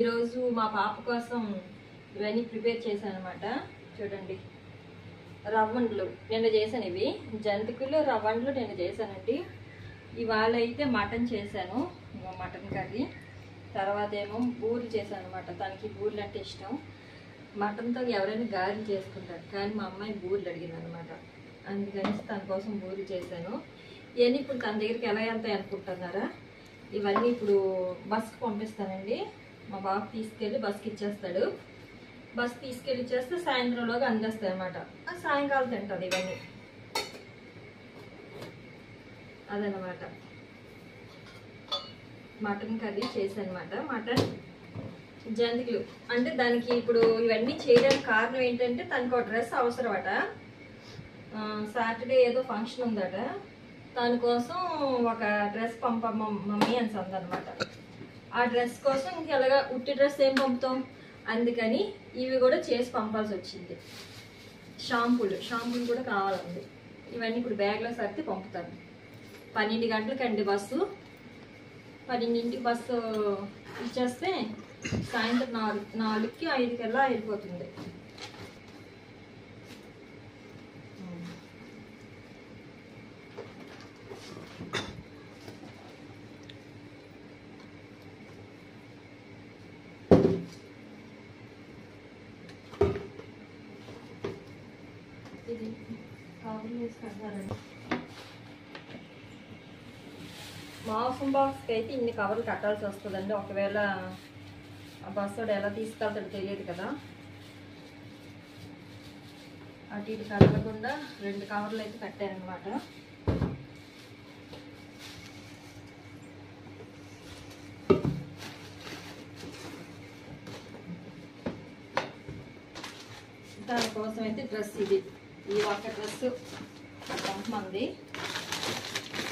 ఈరోజు మా పాప కోసం ఇవన్నీ ప్రిపేర్ చేశాను అనమాట. చూడండి, రవ్వండ్లు నిన్న చేశాను. ఇవి జంతికలు రవ్వండ్లు నిన్న చేశానండి. ఇవాళ అయితే మటన్ చేశాను, మటన్ కర్రీ. తర్వాత ఏమో బూరెలు చేశాను అనమాట. తనకి బూరెలు అంటే ఇష్టం. మటన్తో ఎవరైనా గారెలు చేసుకుంటారు, కానీ మా అమ్మాయి బూరెలు అడిగింది అనమాట. అందుకని తన కోసం బూరెలు చేశాను. ఇవన్నీ ఇప్పుడు తన దగ్గరికి ఎలా వెళ్తాయి అనుకుంటున్నారా? ఇవన్నీ ఇప్పుడు బస్కి పంపిస్తానండి. మా బాబు తీసుకెళ్ళి బస్కి ఇచ్చేస్తాడు. బస్ తీసుకెళ్ళి ఇచ్చేస్తే సాయంత్రంలోగా అందేస్తాయి అనమాట. సాయంకాలం తింటుంది ఇవన్నీ. అదనమాట మటన్ కర్రీ చేశానమాట. మటన్ జంతికలు అంటే దానికి ఇప్పుడు ఇవన్నీ చేయడానికి కారణం ఏంటంటే తనకు ఒక డ్రెస్ అవసరం అట. సాటర్డే ఏదో ఫంక్షన్ ఉందట. దానికోసం ఒక డ్రెస్ మమ్మీ అని అందనమాట. ఆ డ్రెస్ కోసం ఇంకెలాగా ఉట్టి డ్రెస్ ఏం పంపుతాం, అందుకని ఇవి కూడా చేసి పంపాల్సి వచ్చింది. షాంపూలు కూడా కావాలండి. ఇవన్నీ ఇప్పుడు బ్యాగ్లో సర్ది పంపుతాను. 12 గంటలకండి బస్సు. 12ంటికి బస్సు ఇచ్చేస్తే సాయంత్రం 4కి 5కల్లా వెళ్ళిపోతుంది. ఇది కవర్లు వేసి కట్టాలండి. మాసం బాక్స్కి అయితే ఇన్ని కవర్లు కట్టాల్సి వస్తుందండి. ఒకవేళ ఆ బస్సు ఎలా తీసుకెళ్తాడో తెలియదు కదా. అటు ఇటు కదలకుండా 2 కవర్లు అయితే కట్టారనమాట. దానికోసం అయితే డ్రెస్ ఈ ఒక డ్రెస్ పంపమంది.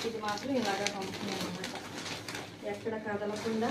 ఇది మాత్రం ఇలాగా పంపుతున్నాను అనమాట. ఎక్కడ కదలకుండా